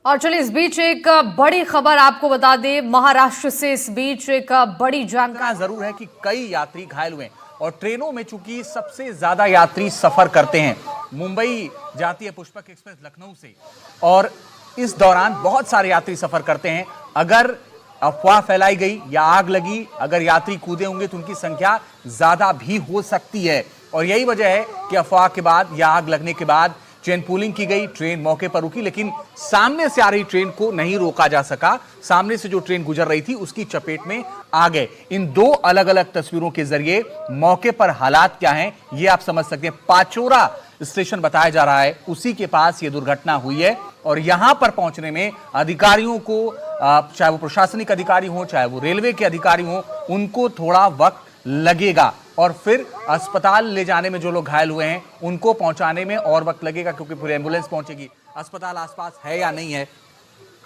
और चलिए इस बीच एक बड़ी खबर आपको बता दें, महाराष्ट्र से इस बीच एक बड़ी जानकारी जरूर है कि कई यात्री घायल हुए और ट्रेनों में चूंकि सबसे ज्यादा यात्री सफर करते हैं, मुंबई जाती है पुष्पक एक्सप्रेस लखनऊ से, और इस दौरान बहुत सारे यात्री सफर करते हैं। अगर अफवाह फैलाई गई या आग लगी, अगर यात्री कूदे होंगे तो उनकी संख्या ज्यादा भी हो सकती है। और यही वजह है कि अफवाह के बाद या आग लगने के बाद ट्रेन पूलिंग की गई, ट्रेन मौके पर रुकी, लेकिन सामने से आ रही ट्रेन को नहीं रोका जा सका। सामने से जो ट्रेन गुजर रही थी उसकी चपेट में आ गए। इन दो अलग अलग तस्वीरों के जरिए मौके पर हालात क्या हैं ये आप समझ सकते हैं। पाचोरा स्टेशन बताया जा रहा है, उसी के पास ये दुर्घटना हुई है और यहां पर पहुंचने में अधिकारियों को, चाहे वो प्रशासनिक अधिकारी हो चाहे वो रेलवे के अधिकारी हो, उनको थोड़ा वक्त लगेगा और फिर अस्पताल ले जाने में जो लोग घायल हुए हैं उनको पहुंचाने में और वक्त लगेगा, क्योंकि पूरी एम्बुलेंस पहुंचेगी। अस्पताल आसपास है या नहीं है,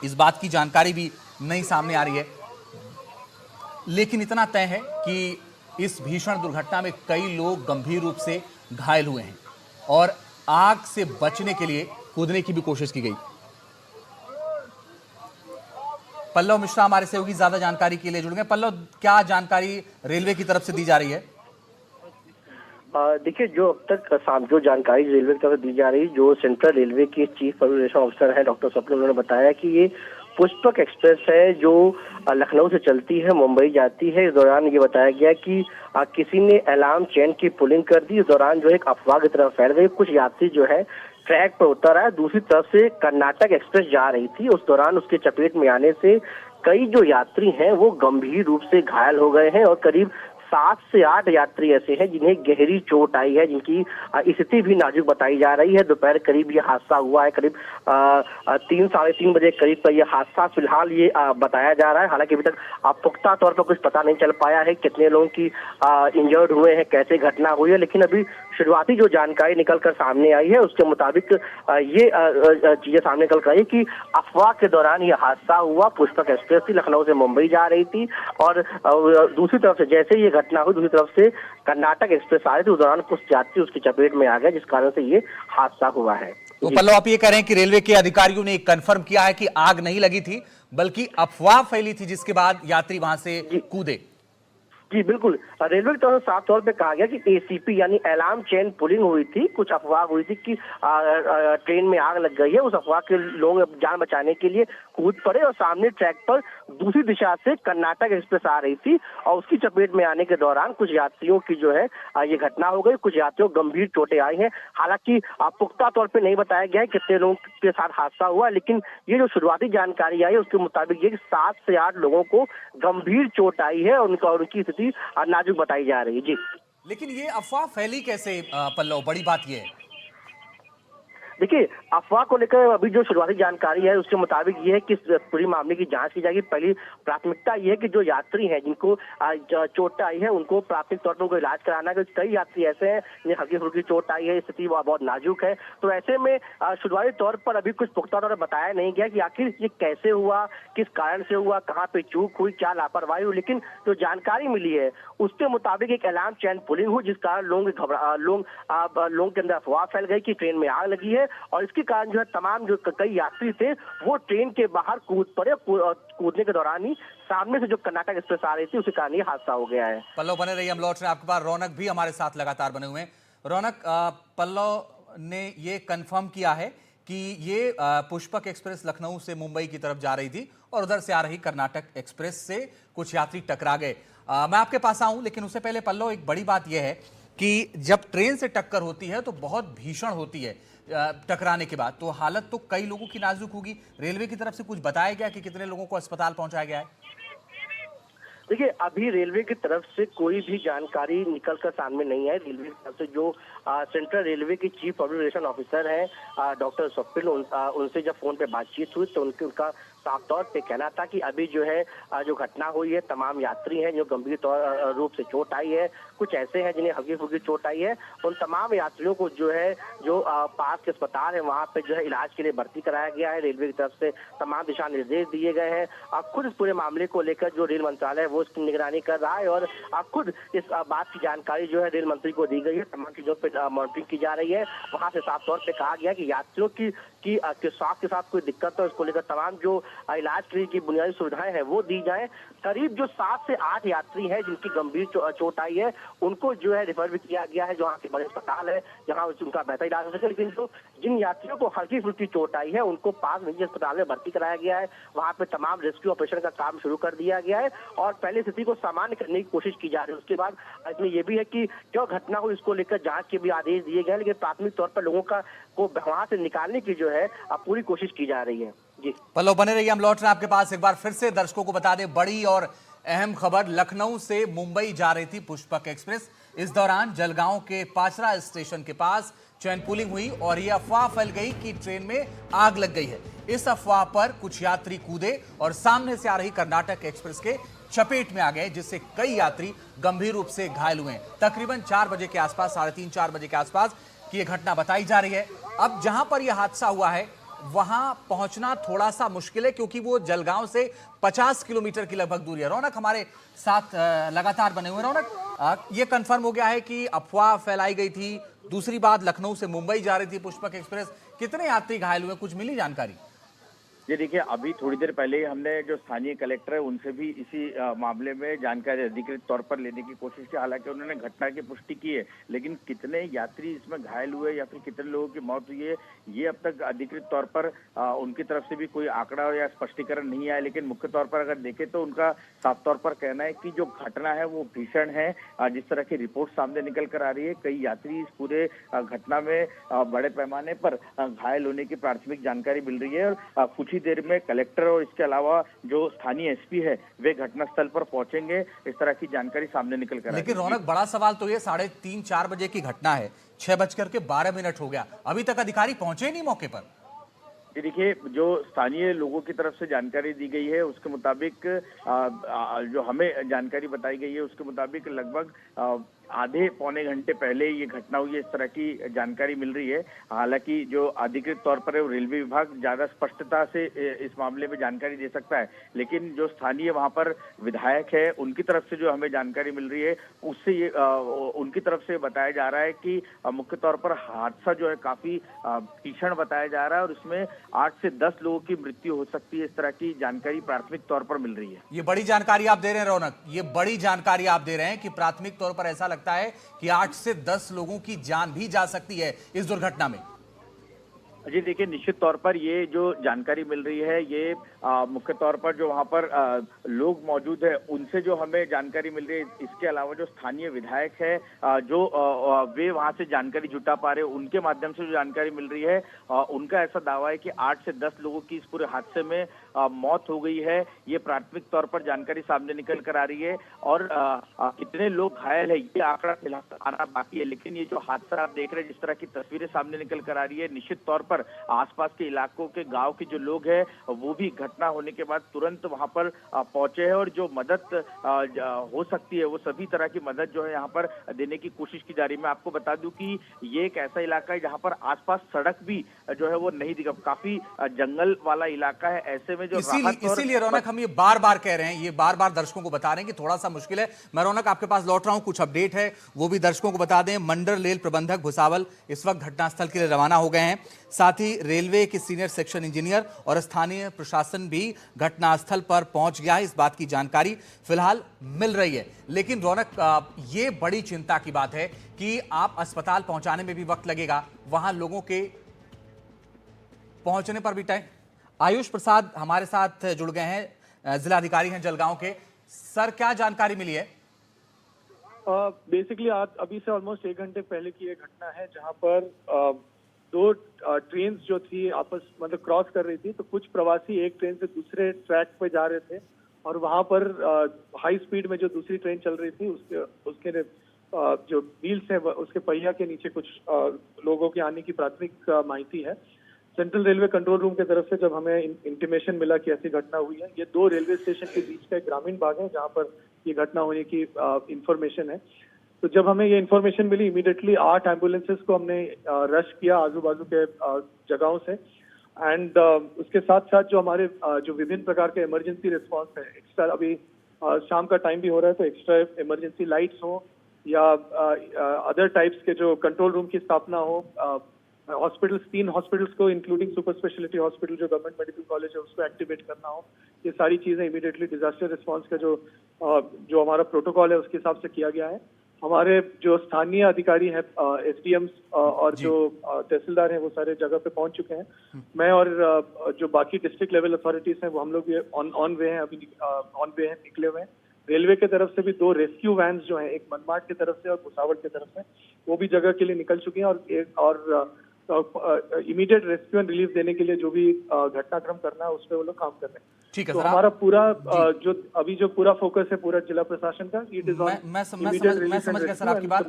इस बात की जानकारी भी नहीं सामने आ रही है। लेकिन इतना तय है कि इस भीषण दुर्घटना में कई लोग गंभीर रूप से घायल हुए हैं और आग से बचने के लिए कूदने की भी कोशिश की गई। पल्लव मिश्रा हमारे सहयोगी ज्यादा जानकारी के लिए जुड़ गए। पल्लव, क्या जानकारी रेलवे की तरफ से दी जा रही है? देखिए, जो अब तक जो जानकारी रेलवे की तरफ दी जा रही है, जो सेंट्रल रेलवे के चीफ पब्लिक ऑफिसर है डॉक्टर स्वप्निल, उन्होंने बताया कि ये पुष्पक एक्सप्रेस है जो लखनऊ से चलती है, मुंबई जाती है। इस दौरान ये बताया गया कि किसी ने अलार्म चेन की पुलिंग कर दी। इस दौरान जो एक अफवाह की तरफ फैल गई, कुछ यात्री जो है ट्रैक पर उतर आए। दूसरी तरफ से कर्नाटक एक्सप्रेस जा रही थी, उस दौरान उसके चपेट में आने से कई जो यात्री हैं वो गंभीर रूप से घायल हो गए हैं और करीब 7 से 8 यात्री ऐसे हैं जिन्हें गहरी चोट आई है, जिनकी स्थिति भी नाजुक बताई जा रही है। दोपहर करीब ये हादसा हुआ है, करीब 3 साढ़े 3 बजे करीब का ये हादसा फिलहाल ये बताया जा रहा है। हालांकि अभी तक पुख्ता तौर पर कुछ पता नहीं चल पाया है कितने लोगों की इंजर्ड हुए हैं, कैसे घटना हुई है। लेकिन अभी शुरुआती जो जानकारी निकल कर सामने आई है उसके मुताबिक ये चीजें सामने निकल कर आई कि अफवाह के दौरान ये हादसा हुआ। पुष्पक एक्सप्रेस थी, लखनऊ से मुंबई जा रही थी और दूसरी तरफ से जैसे ये घटना हुई, दूसरी तरफ से कर्नाटक एक्सप्रेस आ रही थी। उस दौरान कुछ यात्री उसकी चपेट में आ गए, जिस कारण से ये हादसा हुआ है। तो पल्लव, आप ये कह रहे हैं कि रेलवे के अधिकारियों ने कंफर्म किया है कि आग नहीं लगी थी, बल्कि अफवाह फैली थी जिसके बाद यात्री वहां से कूदे? जी बिल्कुल, रेलवे की तरफ से साफ तौर पे कहा गया कि एसीपी यानी अलार्म चेन पुलिंग हुई थी। कुछ अफवाह हुई थी कि ट्रेन में आग लग गई है। उस अफवाह के लोग जान बचाने के लिए कूद पड़े और सामने ट्रैक पर दूसरी दिशा से कर्नाटक एक्सप्रेस आ रही थी और उसकी चपेट में आने के दौरान कुछ यात्रियों की जो है ये घटना हो गई। कुछ यात्रियों को गंभीर चोटें आई हैं। हालांकि पुख्ता तौर पर नहीं बताया गया है कितने लोगों के साथ हादसा हुआ, लेकिन ये जो शुरुआती जानकारी आई है उसके मुताबिक ये 7 से 8 लोगों को गंभीर चोट आई है और उनकी स्थिति नाजुक बताई जा रही है। जी, लेकिन ये अफवाह फैली कैसे पल्लव? बड़ी बात ये है। देखिए, अफवाह को लेकर अभी जो शुरुआती जानकारी है उसके मुताबिक ये है कि पूरी मामले की जांच की जाएगी। पहली प्राथमिकता ये है कि जो यात्री हैं जिनको चोट आई है उनको प्राथमिक तौर पर उनको इलाज कराना है। कई यात्री ऐसे हैं जिन्हें हल्की फुल्की चोट आई है, स्थिति बहुत नाजुक है। तो ऐसे में शुरुआती तौर पर अभी कुछ पुख्ता तौर पर बताया नहीं गया कि आखिर ये कैसे हुआ, किस कारण से हुआ, कहाँ पे चूक हुई, क्या लापरवाही हुई। लेकिन जो जानकारी मिली है उसके मुताबिक एक अलार्म चैन पुलिंग हुई, जिस कारण लोगों के अंदर अफवाह फैल गई कि ट्रेन में आग लगी है और इसके कारण जो है तमाम जो कई यात्री थे वो ट्रेन के बाहर कूद पड़े। कूदने के दौरान ही सामने से जो कर्नाटक एक्सप्रेस आ रही थी उसी कारण ये हादसा हो गया है। पल्लव, बने रहिए, हम लौट रहे हैं आपके पास। रौनक भी हमारे साथ लगातार बने हुए हैं। रौनक, पल्लव ने ये कंफर्म किया है कि ये पुष्पक एक्सप्रेस लखनऊ से मुंबई की तरफ जा रही थी और उधर से आ रही कर्नाटक एक्सप्रेस से कुछ यात्री टकरा गए। मैं आपके पास आऊं, लेकिन उससे पहले पल्लव, एक बड़ी बात यह है कि जब ट्रेन से टक्कर होती है तो बहुत भीषण होती है। टकराने के बाद तो हालत तो कई लोगों की नाजुक होगी। रेलवे की तरफ से कुछ बताया गया कि कितने लोगों को अस्पताल पहुंचाया गया है? देखिए, अभी रेलवे की तरफ से कोई भी जानकारी निकल कर सामने नहीं है। रेलवे की तरफ से जो सेंट्रल रेलवे की चीफ पब्लिक रिलेशन ऑफिसर हैं डॉक्टर स्वप्निल, उनसे जब फोन पे बातचीत हुई तो उनका साफ तौर पे कहना था कि अभी जो है जो घटना हुई है, तमाम यात्री हैं जो गंभीर रूप से चोट आई है, कुछ ऐसे हैं जिन्हें हल्की फुल्की चोट आई है। उन तमाम यात्रियों को जो है जो पास के अस्पताल है वहाँ पे जो है इलाज के लिए भर्ती कराया गया है। रेलवे की तरफ से तमाम दिशा निर्देश दिए गए हैं। खुद इस पूरे मामले को लेकर जो रेल मंत्रालय है वो इसकी निगरानी कर रहा है और खुद इस बात की जानकारी जो है रेल मंत्री को दी गई है। तमाम चीजों पर मॉनिटरिंग की जा रही है। वहाँ से साफ तौर पर कहा गया कि यात्रियों की उनकी स्वास्थ्य के साथ कोई दिक्कत हो, इसको लेकर तमाम जो इलाज के लिए की बुनियादी सुविधाएं हैं वो दी जाए। करीब जो 7 से 8 यात्री हैं जिनकी गंभीर चोट आई है, उनको जो है रेफर भी किया गया है जो यहाँ के बड़े अस्पताल है, जहाँ उनका बेहतर इलाज हो सके। लेकिन जिन यात्रियों को हल्की फुल्की चोट आई है उनको पास निजी अस्पताल में भर्ती कराया गया है। वहाँ पे तमाम रेस्क्यू ऑपरेशन का काम शुरू कर दिया गया है और पहले स्थिति को सामान्य करने की कोशिश की जा रही है। उसके बाद इसमें यह भी है कि क्यों घटना हुई इसको लेकर जांच के भी आदेश दिए गए हैं, लेकिन प्राथमिक तौर पर लोगों को वहां से निकालने की जो है अब पूरी कोशिश की जा रही है। जी पल्लव बने रहिए, हम लौट रहे हैं आपके पास। एक बार फिर से दर्शकों को बता दें, बड़ी और अहम खबर, लखनऊ से मुंबई जा रही थी पुष्पक एक्सप्रेस। इस दौरान जलगांव के पाचरा स्टेशन के पास चैन पुलिंग हुई और यह अफवाह फैल गई कि ट्रेन में आग लग गई है। इस अफवाह पर कुछ यात्री कूदे और सामने से आ रही कर्नाटक एक्सप्रेस के चपेट में आ गए, जिससे कई यात्री गंभीर रूप से घायल हुए। तकरीबन 4 बजे के आसपास, 3:30-4 बजे के आसपास की यह घटना बताई जा रही है। अब जहां पर यह हादसा हुआ है वहां पहुंचना थोड़ा सा मुश्किल है, क्योंकि वो जलगांव से 50 किलोमीटर की लगभग दूरी है। रौनक हमारे साथ लगातार बने हुए। रौनक, ये कंफर्म हो गया है कि अफवाह फैलाई गई थी। दूसरी बात, लखनऊ से मुंबई जा रही थी पुष्पक एक्सप्रेस, कितने यात्री घायल हुए, कुछ मिली जानकारी? ये देखिए, अभी थोड़ी देर पहले हमने जो स्थानीय कलेक्टर है उनसे भी इसी मामले में जानकारी अधिकृत तौर पर लेने की कोशिश की। हालांकि उन्होंने घटना की पुष्टि की है, लेकिन कितने यात्री इसमें घायल हुए या फिर कितने लोगों की मौत हुई है, ये अब तक अधिकृत तौर पर उनकी तरफ से भी कोई आंकड़ा या स्पष्टीकरण नहीं आया। लेकिन मुख्य तौर पर अगर देखें तो उनका साफ तौर पर कहना है कि जो घटना है वो भीषण है। जिस तरह की रिपोर्ट सामने निकल कर आ रही है, कई यात्री इस पूरे घटना में बड़े पैमाने पर घायल होने की प्राथमिक जानकारी मिल रही है। और कुछ देर में कलेक्टर और इसके अलावा जो स्थानीय एसपी है वे घटनास्थल पर पहुंचेंगे, इस तरह की जानकारी सामने निकल कर। लेकिन रौनक, बड़ा सवाल तो ये 3:30-4 बजे की घटना है, 6:12 हो गया, अभी तक अधिकारी पहुंचे नहीं मौके पर। देखिए, जो स्थानीय लोगों की तरफ से जानकारी दी गई है उसके मुताबिक जो हमें जानकारी बताई गई है उसके मुताबिक लगभग आधे पौने घंटे पहले ये घटना हुई है, इस तरह की जानकारी मिल रही है। हालांकि जो अधिकृत तौर पर है वो रेलवे विभाग ज्यादा स्पष्टता से इस मामले में जानकारी दे सकता है, लेकिन जो स्थानीय वहां पर विधायक है उनकी तरफ से जो हमें जानकारी मिल रही है उससे ये उनकी तरफ से बताया जा रहा है कि मुख्य तौर पर हादसा जो है काफी भीषण बताया जा रहा है और इसमें 8 से 10 लोगों की मृत्यु हो सकती है, इस तरह की जानकारी प्राथमिक तौर पर मिल रही है। ये बड़ी जानकारी आप दे रहे हैं रौनक, ये बड़ी जानकारी आप दे रहे हैं कि प्राथमिक तौर पर ऐसा लगता है कि 8 से 10 लोगों की जान भी जा सकती है इस दुर्घटना में। जी देखिए, निश्चित तौर पर ये जो जानकारी मिल रही है ये मुख्य तौर पर जो वहाँ पर लोग मौजूद है उनसे जो हमें जानकारी मिल रही है। इसके अलावा जो स्थानीय विधायक है जो वे वहाँ से जानकारी जुटा पा रहे हैं, उनके माध्यम से जो जानकारी मिल रही है उनका ऐसा दावा है कि 8 से 10 लोगों की इस पूरे हादसे में मौत हो गई है। ये प्राथमिक तौर पर जानकारी सामने निकल कर आ रही है और कितने लोग घायल है ये आंकड़ा फिलहाल आना बाकी है। लेकिन ये जो हादसा आप देख रहे हैं, जिस तरह की तस्वीरें सामने निकल कर आ रही है, निश्चित तौर पर आसपास के इलाकों के गांव के जो लोग हैं वो भी घटना होने के बाद तुरंत वहां पर पहुंचे हैं और जो मदद हो सकती है वो सभी तरह की मदद जो है यहाँ पर देने की कोशिश की जा रही है। मैं आपको बता दूं कि ये एक ऐसा इलाका है जहाँ पर आसपास सड़क भी जो है वो नहीं दिखा, काफी जंगल वाला इलाका है। ऐसे में जो इसीलिए रौनक, हम ये बार बार कह रहे हैं, ये बार बार दर्शकों को बता रहे हैं कि थोड़ा सा मुश्किल है। मैं रौनक आपके पास लौट रहा हूं, कुछ अपडेट है वो भी दर्शकों को बता दें। मंडल रेल प्रबंधक भुसावल इस वक्त घटनास्थल के लिए रवाना हो गए हैं, साथ ही रेलवे के सीनियर सेक्शन इंजीनियर और स्थानीय प्रशासन भी घटनास्थल पर पहुंच गया है। इस बात की जानकारी फिलहाल मिल रही है। लेकिन रौनक, ये बड़ी चिंता की बात है कि आप अस्पताल पहुंचाने में भी वक्त लगेगा, वहां लोगों के पहुंचने पर भी टाइम। आयुष प्रसाद हमारे साथ जुड़ गए हैं, जिलाधिकारी हैं जलगांव के। सर, क्या जानकारी मिली है? बेसिकली आज अभी से ऑलमोस्ट 1 घंटे पहले की एक घटना है जहां पर 2 ट्रेन जो थी आपस मतलब क्रॉस कर रही थी, तो कुछ प्रवासी एक ट्रेन से दूसरे ट्रैक पे जा रहे थे और वहां पर हाई स्पीड में जो दूसरी ट्रेन चल रही थी उसके जो व्हील्स है उसके पहिया के नीचे कुछ लोगों के आने की प्राथमिक माहिती है। सेंट्रल रेलवे कंट्रोल रूम की तरफ से जब हमें इंटीमेशन मिला कि ऐसी घटना हुई है, ये 2 रेलवे स्टेशन के बीच का एक ग्रामीण भाग है जहां पर ये घटना होने की इंफॉर्मेशन है। तो जब हमें ये इन्फॉर्मेशन मिली, इमीडिएटली 8 एम्बुलेंसेस को हमने रश किया आजू बाजू के जगहों से एंड उसके साथ साथ जो हमारे जो विभिन्न प्रकार के इमरजेंसी रिस्पांस है, एक्स्ट्रा अभी शाम का टाइम भी हो रहा है तो एक्स्ट्रा इमरजेंसी लाइट्स हो या अदर टाइप्स के जो कंट्रोल रूम की स्थापना हो, हॉस्पिटल्स, 3 हॉस्पिटल्स को इंक्लूडिंग सुपर स्पेशलिटी हॉस्पिटल जो गवर्नमेंट मेडिकल कॉलेज है उसको एक्टिवेट करना हो, ये सारी चीजें इमीडिएटली डिजास्टर रिस्पांस का जो हमारा प्रोटोकॉल है उसके हिसाब से किया गया है। हमारे जो स्थानीय अधिकारी हैं, एसडीएम्स और जो तहसीलदार हैं, वो सारे जगह पे पहुंच चुके हैं। मैं और जो बाकी डिस्ट्रिक्ट लेवल अथॉरिटीज हैं वो हम लोग भी ऑन वे हैं, अभी ऑन वे हैं, निकले हुए हैं। रेलवे की तरफ से भी 2 रेस्क्यू वैन्स जो हैं, एक मनमाड की तरफ से और भुसावल की तरफ से, वो भी जगह के लिए निकल चुकी हैं और इमीडिएट रेस्क्यू एंड रिलीफ देने के लिए जो भी घटनाक्रम करना है उस पर वो लोग काम कर रहे हैं। ठीक है तो सर, हमारा पूरा जो पूरा फोकस है पूरा जिला प्रशासन का, इट इज मैं समझ गया सर आपकी बात।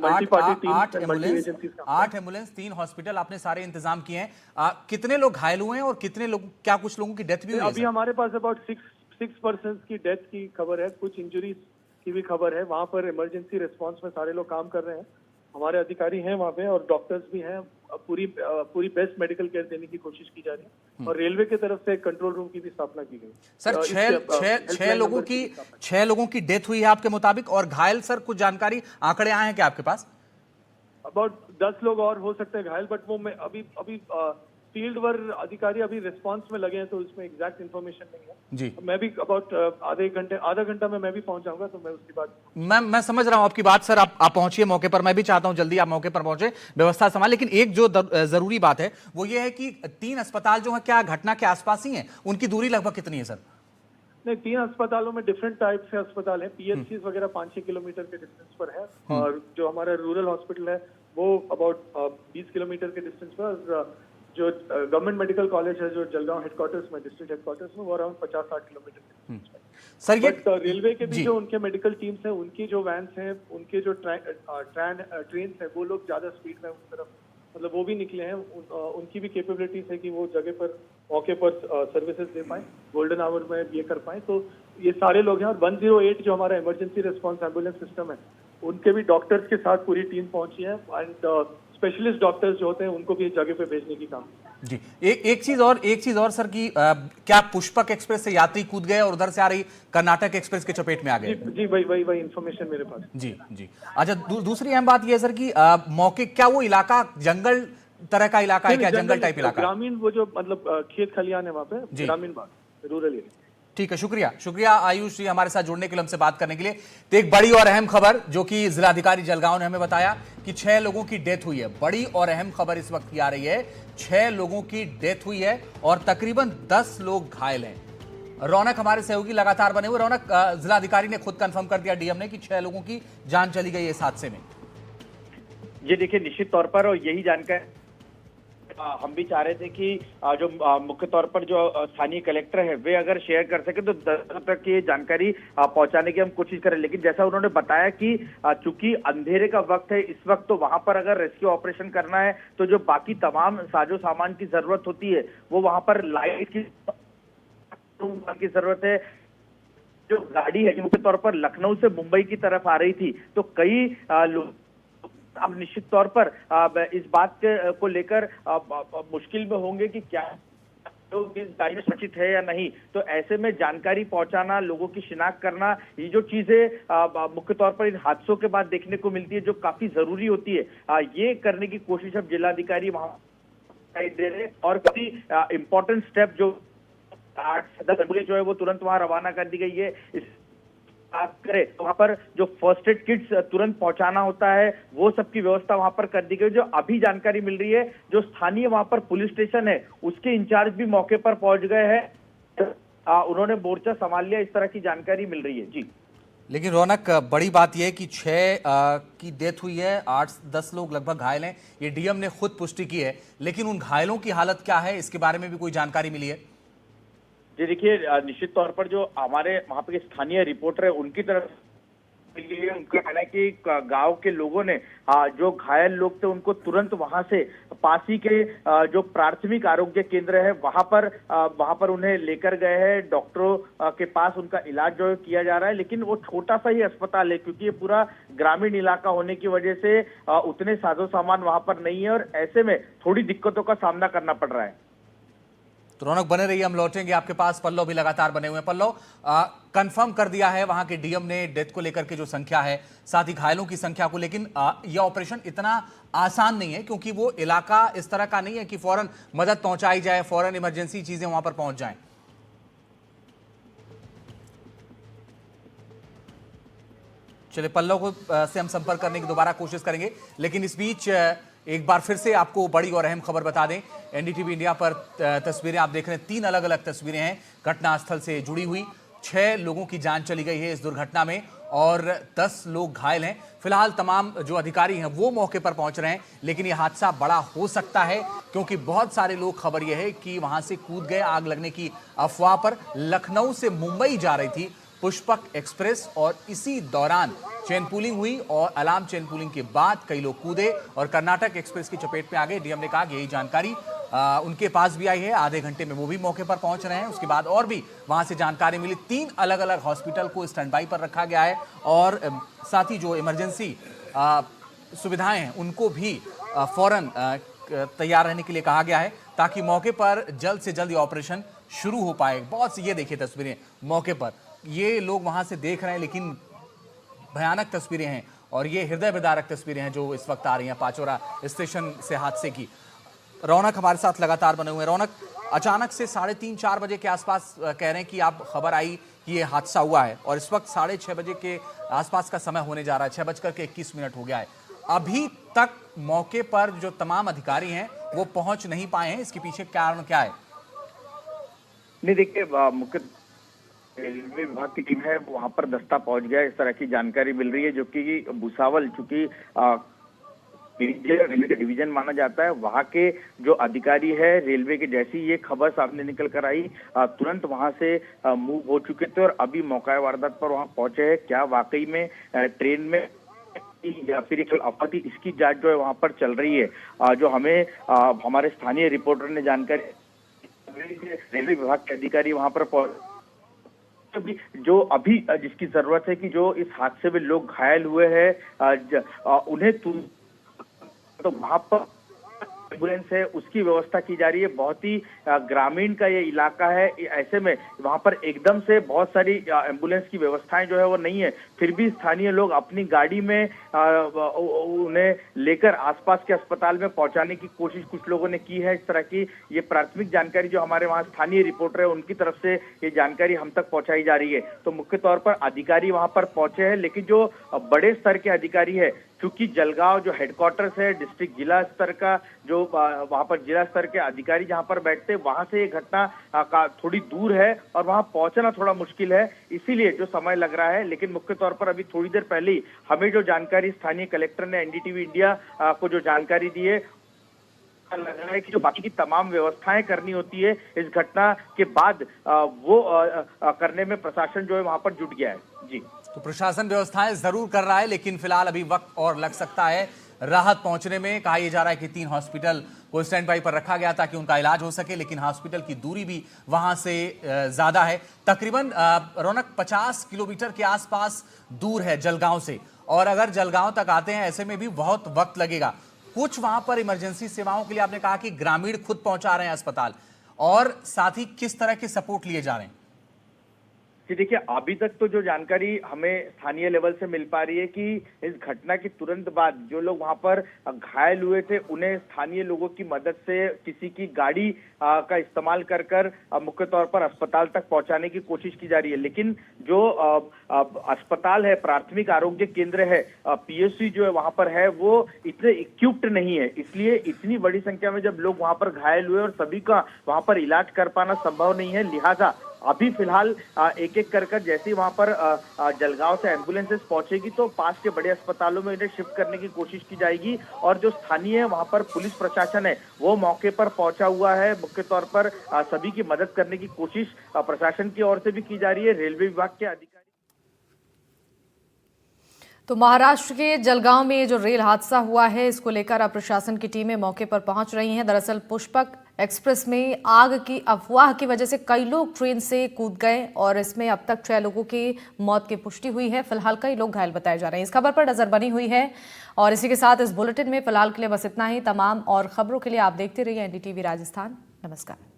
8 एम्बुलेंस 3 हॉस्पिटल आपने सारे इंतजाम किए हैं। कितने लोग घायल हुए हैं और कितने लोग, क्या कुछ लोगों की डेथ भी हुई है? अभी हमारे पास अबाउट 6 पर्सन की डेथ की खबर है, कुछ इंजरीज की भी खबर है। वहाँ पर इमरजेंसी रिस्पांस में सारे लोग काम कर रहे हैं, हमारे अधिकारी हैं वहाँ पे और डॉक्टर्स भी हैं। पूरी बेस्ट मेडिकल केयर देने की कोशिश की जा रही है और रेलवे की तरफ से कंट्रोल रूम की भी स्थापना की गई। सर, छह लोगों की डेथ हुई है आपके मुताबिक, और घायल सर कुछ जानकारी, आंकड़े आए हैं क्या आपके पास? अबाउट 10 लोग और हो सकते हैं घायल, बट वो मैं अभी फील्ड वर अधिकारी अभी रिस्पांस में लगे हैं, तो इसमें एग्जैक्ट इन्फॉर्मेशन नहीं है जी। मैं भी अबाउट आधा घंटा में मैं भी पहुंच जाऊंगा, तो मैं उसके बाद मैं समझ रहा हूं आपकी बात सर। आप पहुंचिए मौके पर, मैं भी चाहता हूं जल्दी आप मौके पर पहुंचे, व्यवस्था संभाल। लेकिन एक जो जरूरी बात है वो ये है कि 3 अस्पताल जो है, क्या घटना के आसपास ही हैं? उनकी दूरी लगभग कितनी है सर? नहीं, 3 अस्पतालों में डिफरेंट टाइप से अस्पताल है। पीएचसी वगैरह 5-6 किलोमीटर के डिस्टेंस पर है और जो हमारा रूरल हॉस्पिटल है वो अबाउट 20 किलोमीटर के डिस्टेंस पर, और जो गवर्नमेंट मेडिकल कॉलेज है जो जलगांव हेडक्वार्टर्स में, डिस्ट्रिक्ट हेडक्वार्टर्स में, वो अराउंड 50-60 किलोमीटर के डिस्टेंस पर। सर ये रेलवे के भी जो उनके मेडिकल टीम्स हैं, उनकी जो वैन्स हैं, उनके जो ट्रेन है, वो लोग ज्यादा स्पीड में उस तरफ, मतलब वो भी निकले हैं। उनकी भी कैपेबिलिटीज है कि वो जगह पर मौके पर सर्विसेज दे पाए, गोल्डन आवर में ये कर पाए। तो ये सारे लोग हैं और 108 जो हमारा इमरजेंसी रिस्पांस एम्बुलेंस सिस्टम है, उनके भी डॉक्टर्स के साथ पूरी टीम पहुंची है एंड स्पेशलिस्ट डॉक्टर्स जो होते हैं उनको भी जगह पे भेजने की काम जी। एक चीज और सर की क्या पुष्पक एक्सप्रेस से यात्री कूद गए और उधर से आ रही कर्नाटक एक्सप्रेस के चपेट में आ गए? जी, वही इंफॉर्मेशन मेरे पास। जी। अच्छा, दूसरी अहम बात यह है सर कि मौके, क्या वो इलाका जंगल तरह का इलाका है, क्या जंगल टाइप इलाका? ग्रामीण, वो जो मतलब खेत खलियान है वहाँ पे, ग्रामीण भाग, रूरल एरिया। ठीक है, शुक्रिया आयुष जी हमारे साथ जुड़ने के लिए, हमसे बात करने के लिए। तो एक बड़ी और अहम खबर जो कि जिलाधिकारी जलगांव ने हमें बताया कि 6 लोगों की डेथ हुई है। बड़ी और अहम खबर इस वक्त की आ रही है, 6 लोगों की डेथ हुई है और तकरीबन 10 लोग घायल हैं। रौनक हमारे सहयोगी लगातार बने हुए। रौनक, जिलाधिकारी ने खुद कंफर्म कर दिया डीएम ने कि 6 लोगों की जान चली गई है इस हादसे में। ये देखिए, निश्चित तौर पर, और यही जानकारी हम भी चाह रहे थे कि जो मुख्य तौर पर जो स्थानीय कलेक्टर है वे अगर शेयर कर सके तो दर्शकों तक ये जानकारी पहुंचाने की हम कोशिश करें। लेकिन जैसा उन्होंने बताया कि चूंकि अंधेरे का वक्त है इस वक्त, तो वहां पर अगर रेस्क्यू ऑपरेशन करना है तो जो बाकी तमाम साजो सामान की जरूरत होती है वो वहां पर लाइट की जरूरत है। जो गाड़ी है मुख्य तौर पर लखनऊ से मुंबई की तरफ आ रही थी, तो कई लोग अब निश्चित तौर पर इस बात को लेकर मुश्किल में होंगे कि क्या लोग इस गाड़ी में सुरक्षित है या नहीं। तो ऐसे में जानकारी पहुंचाना, लोगों की शिनाख्त करना, ये जो चीजें मुख्य तौर पर इन हादसों के बाद देखने को मिलती है, जो काफी जरूरी होती है, ये करने की कोशिश अब जिलाधिकारी वहां दे रहे हैं। और काफी इंपॉर्टेंट स्टेप जो 8 से 10 एम्बुलेंस जो है वो तुरंत वहां रवाना कर दी गई है। इस बात करें तो वहां पर जो फर्स्ट एड किट्स तुरंत पहुंचाना होता है, वो सबकी व्यवस्था वहां पर कर दी गई। जो अभी जानकारी मिल रही है, जो स्थानीय वहां पर पुलिस स्टेशन है उसके इंचार्ज भी मौके पर पहुंच गए हैं, उन्होंने मोर्चा संभाल लिया, इस तरह की जानकारी मिल रही है। जी, लेकिन रौनक, बड़ी बात यह है कि 6 की डेथ हुई है, 8-10 लोग लगभग घायल हैं, ये डीएम ने खुद पुष्टि की है। लेकिन उन घायलों की हालत क्या है, इसके बारे में भी कोई जानकारी मिली है? जी देखिए, निश्चित तौर पर जो हमारे वहां पे स्थानीय रिपोर्टर है उनकी तरफ उनका कहना है कि गांव के लोगों ने जो घायल लोग थे उनको तुरंत वहां से पास ही के जो प्राथमिक आरोग्य केंद्र है वहां पर उन्हें लेकर गए हैं। डॉक्टरों के पास उनका इलाज जो है किया जा रहा है। लेकिन वो छोटा सा ही अस्पताल है, क्योंकि ये पूरा ग्रामीण इलाका होने की वजह से उतने साजो सामान वहां पर नहीं है और ऐसे में थोड़ी दिक्कतों का सामना करना पड़ रहा है। तो रौनक बने रहिए, हम लौटेंगे आपके पास। पल्लव भी लगातार बने हुए हैं। पल्लव, कंफर्म कर दिया है वहां के डीएम ने डेथ को लेकर के जो संख्या है, साथ ही घायलों की संख्या को, लेकिन यह ऑपरेशन इतना आसान नहीं है क्योंकि वो इलाका इस तरह का नहीं है कि फौरन मदद पहुंचाई जाए, फौरन इमरजेंसी चीजें वहां पर पहुंच जाएं। चलिए, पल्लव को से हम संपर्क करने की दोबारा कोशिश करेंगे, लेकिन इस बीच एक बार फिर से आपको बड़ी और अहम खबर बता दें। एनडीटीवी इंडिया पर तस्वीरें आप देख रहे हैं, 3 अलग अलग तस्वीरें हैं घटनास्थल से जुड़ी हुई। 6 लोगों की जान चली गई है इस दुर्घटना में और 10 लोग घायल हैं। फिलहाल तमाम जो अधिकारी हैं वो मौके पर पहुंच रहे हैं, लेकिन यह हादसा बड़ा हो सकता है क्योंकि बहुत सारे लोग, खबर यह है कि वहां से कूद गए आग लगने की अफवाह पर। लखनऊ से मुंबई जा रही थी पुष्पक एक्सप्रेस और इसी दौरान चेन पुलिंग हुई और अलार्म चेन पुलिंग के बाद कई लोग कूदे और कर्नाटक एक्सप्रेस की चपेट में आ गए। डीएम ने कहा कि यही जानकारी उनके पास भी आई है, आधे घंटे में वो भी मौके पर पहुंच रहे हैं। उसके बाद और भी वहां से जानकारी मिली। 3 अलग अलग हॉस्पिटल को स्टैंड बाई पर रखा गया है और साथ ही जो इमरजेंसी सुविधाएं हैं उनको भी फौरन तैयार रहने के लिए कहा गया है ताकि मौके पर जल्द से जल्द ये ऑपरेशन शुरू हो पाए। बहुत सी, ये देखिए तस्वीरें मौके पर, ये लोग वहां से देख रहे हैं, लेकिन भयानक तस्वीरें हैं और ये हृदय विदारक तस्वीरें हैं जो इस वक्त आ रही हैं पाचोरा स्टेशन से हादसे की। रौनक हमारे साथ लगातार बने हुए हैं। रौनक, अचानक से 3:30-4 बजे के आसपास कह रहे हैं कि आप खबर आई कि ये हादसा हुआ है और इस वक्त 6:30 बजे के आसपास का समय होने जा रहा है, 6:21 हो गया है। अभी तक मौके पर जो तमाम अधिकारी हैं वो पहुंच नहीं पाए हैं, इसके पीछे कारण क्या है? नहीं, देखिए, मुख्य रेलवे विभाग की टीम है वहां पर दस्ता पहुंच गया, इस तरह की जानकारी मिल रही है, जो कि भुसावल, चूंकि रेलवे का डिवीजन माना जाता है, वहां के जो अधिकारी है रेलवे के, जैसी ये खबर सामने निकल कर आई तुरंत वहां से मूव हो चुके थे और अभी मौका वारदात पर वहां पहुंचे हैं। क्या वाकई में ट्रेन में या फिर एक अफवाह थी, इसकी जांच जो है वहां पर चल रही है। जो हमें हमारे स्थानीय रिपोर्टर ने जानकारी, रेलवे विभाग के अधिकारी वहां पर जो अभी जिसकी जरूरत है कि जो इस हादसे में लोग घायल हुए हैं उन्हें तो वहां पर एम्बुलेंस है उसकी व्यवस्था की जा रही है। बहुत ही ग्रामीण का ये इलाका है, ऐसे में वहां पर एकदम से बहुत सारी एम्बुलेंस की व्यवस्थाएं जो है वो नहीं है, फिर भी स्थानीय लोग अपनी गाड़ी में उन्हें लेकर आसपास के अस्पताल में पहुंचाने की कोशिश कुछ लोगों ने की है। इस तरह की ये प्राथमिक जानकारी जो हमारे वहां स्थानीय रिपोर्टर है उनकी तरफ से ये जानकारी हम तक पहुंचाई जा रही है। तो मुख्य तौर पर अधिकारी वहां पर पहुंचे हैं, लेकिन जो बड़े स्तर के अधिकारी है, क्योंकि जलगांव जो हेडक्वार्टर्स है डिस्ट्रिक्ट जिला स्तर का, जो वहां पर जिला स्तर के अधिकारी जहां पर बैठते हैं, वहां से ये घटना का थोड़ी दूर है और वहां पहुंचना थोड़ा मुश्किल है, इसीलिए जो समय लग रहा है। लेकिन मुख्य तौर पर अभी थोड़ी देर पहले ही हमें जो जानकारी स्थानीय कलेक्टर ने एनडीटीवी इंडिया को जो जानकारी दी है, लग रहा है कि जो बाकी की तमाम व्यवस्थाएं करनी होती है इस घटना के बाद वो करने में प्रशासन जो है वहां पर जुट गया है। जी, तो प्रशासन व्यवस्थाएं जरूर कर रहा है, लेकिन फिलहाल अभी वक्त और लग सकता है राहत पहुंचने में। कहा यह जा रहा है कि 3 हॉस्पिटल को स्टैंड बाई पर रखा गया ताकि उनका इलाज हो सके, लेकिन हॉस्पिटल की दूरी भी वहां से ज्यादा है। तकरीबन रौनक 50 किलोमीटर के आसपास दूर है जलगांव से, और अगर जलगांव तक आते हैं ऐसे में भी बहुत वक्त लगेगा। कुछ वहां पर इमरजेंसी सेवाओं के लिए आपने कहा कि ग्रामीण खुद पहुंचा रहे हैं अस्पताल, और साथ ही किस तरह के सपोर्ट लिए जा रहे हैं? जी, देखिए, अभी तक तो जो जानकारी हमें स्थानीय लेवल से मिल पा रही है कि इस घटना के तुरंत बाद जो लोग वहां पर घायल हुए थे उन्हें स्थानीय लोगों की मदद से किसी की गाड़ी का इस्तेमाल कर मुख्य तौर पर अस्पताल तक पहुंचाने की कोशिश की जा रही है। लेकिन जो अस्पताल है, प्राथमिक आरोग्य केंद्र है, पीएचसी जो है वहां पर है, वो इतने इक्विप्ड नहीं है, इसलिए इतनी बड़ी संख्या में जब लोग वहां पर घायल हुए और सभी का वहां पर इलाज कर पाना संभव नहीं है, लिहाजा अभी फिलहाल एक एक कर जैसे ही वहां पर जलगांव से एम्बुलेंसेस पहुंचेगी तो पास के बड़े अस्पतालों में इन्हें शिफ्ट करने की कोशिश की जाएगी। और जो स्थानीय वहां पर पुलिस प्रशासन है वो मौके पर पहुंचा हुआ है, मुख्य तौर पर सभी की मदद करने की कोशिश प्रशासन की ओर से भी की जा रही है, रेलवे विभाग के अधिकारी। तो महाराष्ट्र के जलगांव में जो रेल हादसा हुआ है, इसको लेकर अब प्रशासन की टीमें मौके पर पहुंच रही हैं। दरअसल पुष्पक एक्सप्रेस में आग की अफवाह की वजह से कई लोग ट्रेन से कूद गए और इसमें अब तक 6 लोगों की मौत की पुष्टि हुई है। फिलहाल कई लोग घायल बताए जा रहे हैं। इस खबर पर नजर बनी हुई है और इसी के साथ इस बुलेटिन में फिलहाल के लिए बस इतना ही। तमाम और खबरों के लिए आप देखते रहिए एनडीटीवी राजस्थान। नमस्कार।